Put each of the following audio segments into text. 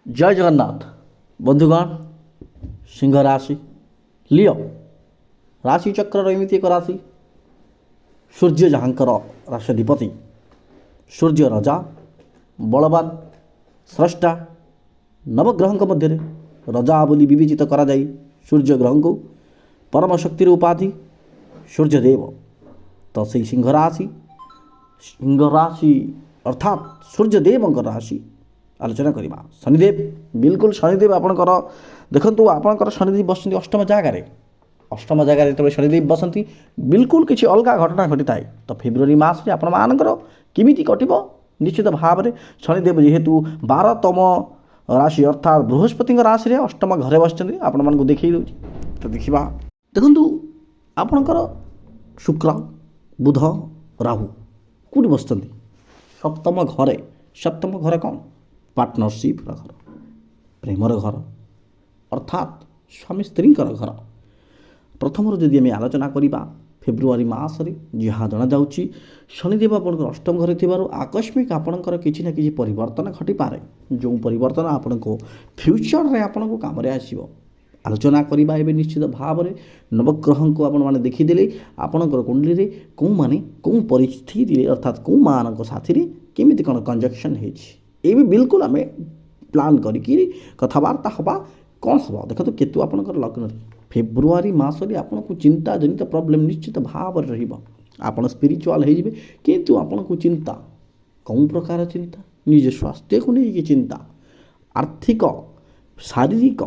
जय जगन्नाथ बंधुगण सिंह राशि लियो राशि चक्र एमती एक राशि सूर्य जहाँकर राष्ट्राधिपति सूर्य राजा बलवान स्रष्टा नवग्रह मध्य रजा बोली विवेचित करा जाई सूर्य ग्रह को परम शक्तिर उपाधि सूर्यदेव तो से सिंह राशि अर्थात सूर्यदेव राशि आलोचना करवा शनिदेव बिल्कुल शनिदेव आपणकर देखु आपणकर शनिदेव बसती अष्टम जगार जो शनिदेव बसती बिल्कुल किसी अलग घटना घटी थाए तो फेब्रुआरी मास आपण मानकर केमिति कटिब निश्चित भाव में शनिदेव जेहेतु 12तम राशि अर्थात बृहस्पति राशि अष्टम घरे बसते आपण मानक देखी दूँ तो देखा देखु आपणकर शुक्र बुध राहु कौटी बसती सप्तम घरे कौन पार्टनरशिप घर प्रेमर घर अर्थात स्वामी स्त्री घर प्रथम जदि आम आलोचना करवा फेब्रुआरी मसरे जहाँ जना जाऊँगी शनिदेव आप अष्टम घरे आकस्मिक आपणकर किसी ना कि परिवर्तन घटिपे जो परिवर्तन आपण को फ्यूचर रे आपण को काम आसो आलोचना करवा ए निश्चित भाव में नवग्रह को आपण मैंने देखीदे आपणकर कुंडली कौ मैंने कौ परिस्थिति अर्थात कौ मान साथी केमी कौन कंजक्शन ये बिल्कुल आम प्लान करी कथबार्ता हवा कौन हम देखो केतु आपणकर लग्न फेब्रुआरी मसरे आपन को चिंता जनित प्रॉब्लम निश्चित भाव में रहा स्पिरिचुअल हो किंतु आपन को चिंता कौन प्रकार चिंता निज स्वास्थ्य को लेकिन चिंता आर्थिक शारीरिक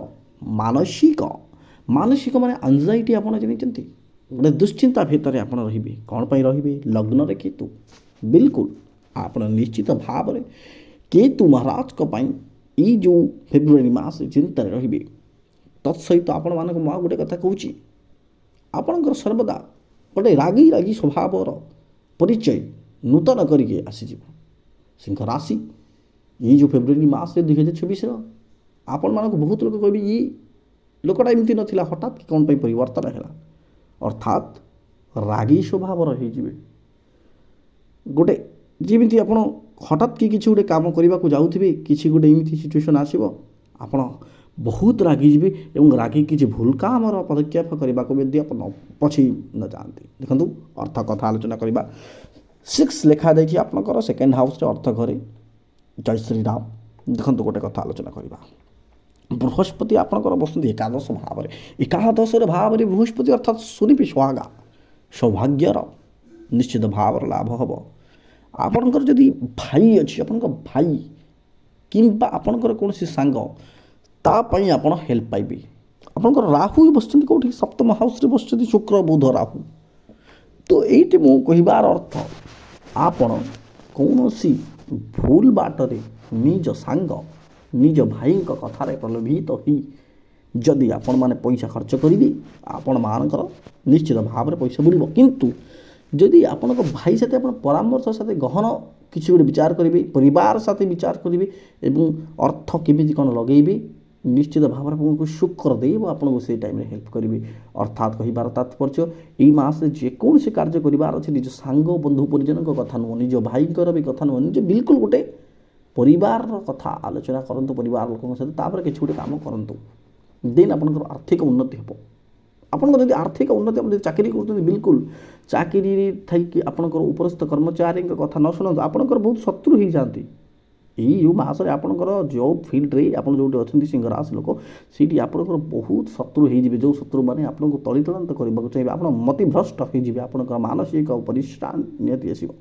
मानसिक माने एंजाइटी आप जानते गोटे दुश्चिंता भितर आप रे कौन पर रे लग्न रे केतु बिल्कुल आप निश्चित भाव में केतु महाराज को ये जो फेब्रुआरी मास चिंतार रे तत्सहित आपण मानक मुझे गोटे कथा कहूँ आपणकर सर्वदा गोटे रागी स्वभावर परिचय नूतन करके आसीज सिंह राशि ये जो फेब्रुआरी मास 2026 आपण मानक बहुत लोग कह ये लोकटा एमती नाला हठात कि कौन परिवर्तन है अर्थात रागी स्वभावर हो गोटे जमी आप हठात कि किसी गोटे कम करने को जाऊे किसी गोटे एमती सिचुएसन आसो आप बहुत रागिजे और रागी किसी भूल काम पदक्षेप करने को भी आप पछी न जाती देखो अर्थ कथा आलोचना करवा 6 लिखा जाए आपंकर सेकेंड हाउस अर्थ घरे जय श्री राम देखो गोटे कथा आलोचना करवा बृहस्पति आपंकर बसती एकादश भाव एकादश भाव बृहस्पति अर्थात सुनिपि सुहागा सौभाग्यर निश्चित भाव लाभ हम आपणकर जदि भाई अच्छी आप भाई किंबा आपणकर कौन सांग तापाई आप हेल्प पाइबे आपणकर राहु बसते कौटी सप्तम हाउस बसते शुक्र बुध राहु तो ये मो कहबार अर्थ आपण कौन भूल बाटरे निज सांग निज भाई कथार प्रलोभित हो जदि आपण मैंने पैसा खर्च करेंगे आपण मानकर निश्चित भाव में पैसा बुड़ किंतु जदि आपण भाई साथ आप परामर्श साथ गहन किसी गोटे विचार करेंगे परिवार साथ विचार करेंगे एवं अर्थ केमी कौन लगेबे निश्चित भाव में आपको शुक्र देव आपको से टाइम हेल्प करेंगे अर्थात कहार तात्पर्य यही मास जेकोसी कार्य करार अच्छे निज सांग बंधु परिजन कथा नुह निज भाई भी कथा नुह निज बिल्कुल गोटे परिवार कथा आलोचना करूँ परिवार लोगों सहित किसी गोटे कम करूँ देन आपंकर आर्थिक उन्नति हम आपंकर जब आर्थिक उन्नति आप चाकरी कर बिल्कुल चाकरी थी आपंकर उपरस्थ कर्मचारी कथा न शुणु आपंकर बहुत शत्रु हो जाती यही जो मसरे आपंकर जो फिल्ड्रे आप जो अच्छा सिंह राशि लोक सीटी आपंकर बहुत शत्रु हो जो शत्रु मैंने आपको तलीतलांत करने चाहिए आप मतिभ्रष्ट हो आपंकर मानसिक परिश्राम निहती आसो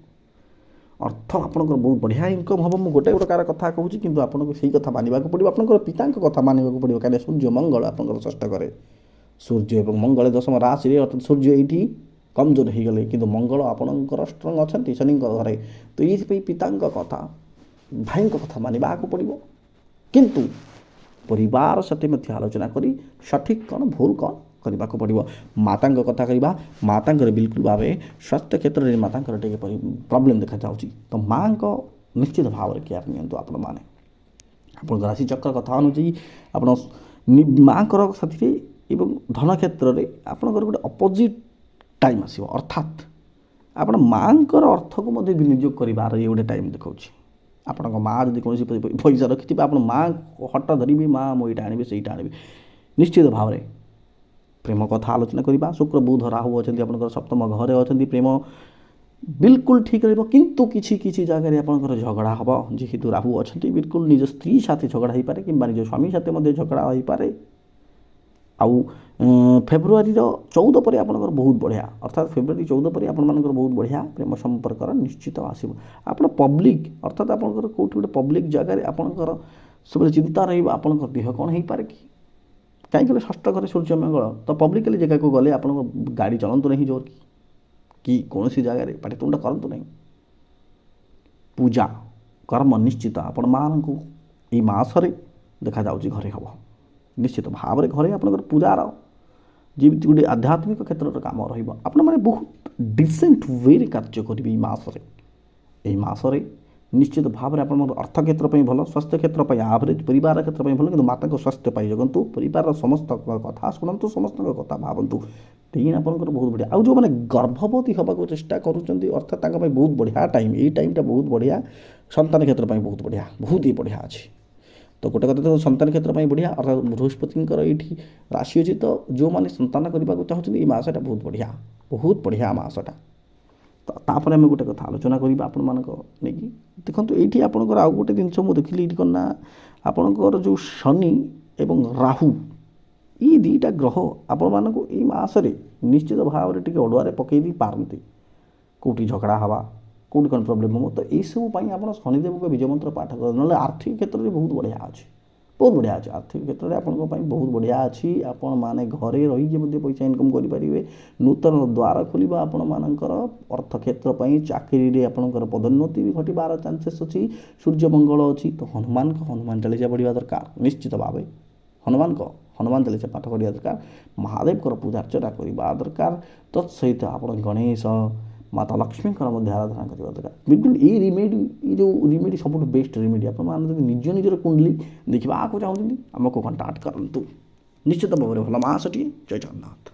अर्थ आपंकर बहुत बढ़िया इनकम हम मुझे गोटे प्रकार कथा कहूँ कि आपको सही कथा मानवा पड़ो आपंकर पिता कथा मानवा पड़ो कहीं सूर्य मंगल आपंकर षष्ठ करे सूर्य और मंगल दशम राशि अर्थात सूर्य ये कमजोर हो गले कि मंगल आपंकर स्ट्रंग अच्छा शनि घरे तो ये पिता कथा भाई कथा मानवा पड़ो किंतु परिवार साथ आलोचना करी सठिक कौन भूल कौन करने को पड़ो माता कथा करवा माता बिल्कुल भाव स्वास्थ्य क्षेत्र में माता प्रॉब्लम देखा जाऊँगी तो माँ को निश्चित भाव में केयर नियंतु आपण मैंने आप राशि चक्र कथा अनुଯାयी आप माँ साथी एवं धन क्षेत्र में आपंकर गोटे अपोजिट टाइम आसो अर्थात आप माँ अर्थ को विनियोग कर ये गोटे टाइम देखा ଆପଣଙ୍କ ମା ଯଦି କୌଣସି ପଇସା ରଖିଥିବେ ଆପଣ ମା ହଟ ଧରିବି ମା ମୁଁ ଏଇଟା ଆଣିବି ସେଇଟା ଆଣିବି। ନିଶ୍ଚିତ ଭାବରେ ପ୍ରେମ କଥା ଆଲୋଚନା କରିବା। ଶୁକ୍ର ବୁଧ ରାହୁ ଅଛନ୍ତି ଆପଣଙ୍କର ସପ୍ତମ ଘରେ ଅଛନ୍ତି। ପ୍ରେମ ବିଲକୁଲ ଠିକ୍ ରହିବ, କିନ୍ତୁ କିଛି କିଛି ଜାଗାରେ ଆପଣଙ୍କର ଝଗଡ଼ା ହେବ। ଯେହେତୁ ରାହୁ ଅଛନ୍ତି ବିଲକୁଲ ନିଜ ସ୍ତ୍ରୀ ସାଥେ ଝଗଡ଼ା ହୋଇପାରେ କିମ୍ବା ନିଜ ସ୍ୱାମୀ ସାଥେ ମଧ୍ୟ ଝଗଡ଼ା ହୋଇପାରେ। ଆଉ ଫେବୃଆରୀର 14 ପରେ ଆପଣଙ୍କର ବହୁତ ବଢ଼ିଆ, ଅର୍ଥାତ୍ ଫେବୃଆରୀ 14 ପରେ ଆପଣମାନଙ୍କର ବହୁତ ବଢ଼ିଆ ପ୍ରେମ ସମ୍ପର୍କର ନିଶ୍ଚିତ ଆସିବ। ଆପଣ ପବ୍ଲିକ୍ ଅର୍ଥାତ୍ ଆପଣଙ୍କର କେଉଁଠି ଗୋଟେ ପବ୍ଲିକ୍ ଜାଗାରେ ଆପଣଙ୍କର ସବୁବେଳେ ଚିନ୍ତା ରହିବ ଆପଣଙ୍କ ଦେହ କ'ଣ ହେଇପାରେ କି। କାହିଁକି କହିଲେ ଷଷ୍ଠ ଘରେ ସୂର୍ଯ୍ୟମଙ୍ଗଳ, ତ ପବ୍ଲିକାଲି ଜାଗାକୁ ଗଲେ ଆପଣଙ୍କ ଗାଡ଼ି ଚଳନ୍ତୁ ନାହିଁ ଜୋର କି କୌଣସି ଜାଗାରେ ପାଟିତୁଣ୍ଡ କରନ୍ତୁ ନାହିଁ। ପୂଜା କର୍ମ ନିଶ୍ଚିତ ଆପଣମାନଙ୍କୁ ଏଇ ମାସରେ ଦେଖାଯାଉଛି ଘରେ ହେବ। ନିଶ୍ଚିତ ଭାବରେ ଘରେ ଆପଣଙ୍କର ପୂଜାର ଯେମିତି ଗୋଟେ ଆଧ୍ୟାତ୍ମିକ କ୍ଷେତ୍ରର କାମ ରହିବ। ଆପଣମାନେ ବହୁତ ଡିସେଣ୍ଟ ୱେରେ କାର୍ଯ୍ୟ କରିବେ ଏଇ ମାସରେ। ଏହି ମାସରେ ନିଶ୍ଚିତ ଭାବରେ ଆପଣଙ୍କର ଅର୍ଥ କ୍ଷେତ୍ର ପାଇଁ ଭଲ, ସ୍ୱାସ୍ଥ୍ୟ କ୍ଷେତ୍ର ପାଇଁ ଆଭରେଜ, ପରିବାର କ୍ଷେତ୍ର ପାଇଁ ଭଲ, କିନ୍ତୁ ମାତାଙ୍କ ସ୍ୱାସ୍ଥ୍ୟ ପାଇଁ ଜଗନ୍ତୁ। ପରିବାରର ସମସ୍ତଙ୍କ କଥା ଶୁଣନ୍ତୁ, ସମସ୍ତଙ୍କ କଥା ଭାବନ୍ତୁ। ତେଣୁ ଆପଣଙ୍କର ବହୁତ ବଢ଼ିଆ। ଆଉ ଯେଉଁମାନେ ଗର୍ଭବତୀ ହେବାକୁ ଚେଷ୍ଟା କରୁଛନ୍ତି ଅର୍ଥାତ୍ ତାଙ୍କ ପାଇଁ ବହୁତ ବଢ଼ିଆ ଟାଇମ୍। ଏଇ ଟାଇମ୍ଟା ବହୁତ ବଢ଼ିଆ, ସନ୍ତାନ କ୍ଷେତ୍ର ପାଇଁ ବହୁତ ବଢ଼ିଆ, ବହୁତ ହି ବଢ଼ିଆ ଅଛି। ତ ଗୋଟେ କଥା ତ ସନ୍ତାନ କ୍ଷେତ୍ର ପାଇଁ ବଢ଼ିଆ, ଅର୍ଥାତ୍ ବୃହସ୍ପତିଙ୍କର ଏଇଠି ରାଶି ଅଛି। ତ ଯେଉଁମାନେ ସନ୍ତାନ କରିବାକୁ ଚାହୁଁଛନ୍ତି ଏଇ ମାସଟା ବହୁତ ବଢ଼ିଆ ମାସଟା। ତ ତାପରେ ଆମେ ଗୋଟେ କଥା ଆଲୋଚନା କରିବା ଆପଣମାନଙ୍କ ନେଇକି। ଦେଖନ୍ତୁ ଏଇଠି ଆପଣଙ୍କର ଆଉ ଗୋଟେ ଜିନିଷ ମୁଁ ଦେଖିଲି ଏଇଠି କ'ଣ ନା ଆପଣଙ୍କର ଯେଉଁ ଶନି ଏବଂ ରାହୁ ଏଇ ଦୁଇଟା ଗ୍ରହ ଆପଣମାନଙ୍କୁ ଏଇ ମାସରେ ନିଶ୍ଚିତ ଭାବରେ ଟିକେ ଅଡ଼ୁଆରେ ପକାଇ ଦେଇ ପାରନ୍ତି। କେଉଁଠି ଝଗଡ଼ା ହେବା, କେଉଁଠି କ'ଣ ପ୍ରୋବ୍ଲେମ୍ ହେବ, ତ ଏଇସବୁ ପାଇଁ ଆପଣ ଶନିଦେବଙ୍କ ବୀଜ ମନ୍ତ୍ର ପାଠ କରନ୍ତୁ। ନହେଲେ ଆର୍ଥିକ କ୍ଷେତ୍ରରେ ବହୁତ ବଢ଼ିଆ ଅଛି, ବହୁତ ବଢ଼ିଆ ଅଛି। ଆର୍ଥିକ କ୍ଷେତ୍ରରେ ଆପଣଙ୍କ ପାଇଁ ବହୁତ ବଢ଼ିଆ ଅଛି। ଆପଣମାନେ ଘରେ ରହିକି ମଧ୍ୟ ପଇସା ଇନକମ୍ କରିପାରିବେ। ନୂତନ ଦ୍ୱାର ଖୋଲିବା ଆପଣମାନଙ୍କର ଅର୍ଥ କ୍ଷେତ୍ର ପାଇଁ। ଚାକିରିରେ ଆପଣଙ୍କର ପଦୋନ୍ନତି ବି ଘଟିବାର ଚାନ୍ସେସ୍ ଅଛି। ସୂର୍ଯ୍ୟମଙ୍ଗଳ ଅଛି, ତ ହନୁମାନ ଚାଳିଶା ପଢ଼ିବା ଦରକାର ନିଶ୍ଚିତ ଭାବେ। ହନୁମାନ ଚାଳିଶା ପାଠ କରିବା ଦରକାର। ମହାଦେବଙ୍କର ପୂଜା ଅର୍ଚ୍ଚନା କରିବା ଦରକାର। ତତ୍ ସହିତ ଆପଣ ଗଣେଶ, ମାତା ଲକ୍ଷ୍ମୀଙ୍କର ମଧ୍ୟ ଆରାଧନା କରିବା ଦରକାର। ବିଲକୁଲ ଏଇ ଯେଉଁ ରିମେଡ଼ି ସବୁଠୁ ବେଷ୍ଟ ରିମେଡ଼ି। ଆପଣମାନେ ଯଦି ନିଜର କୁଣ୍ଡଲି ଦେଖିବାକୁ ଚାହୁଁଛନ୍ତି ଆମକୁ କଣ୍ଟାକ୍ଟ କରନ୍ତୁ। ନିଶ୍ଚିତ ଭାବରେ ଭଲ ମାସଟିଏ। ଜୟ ଜଗନ୍ନାଥ।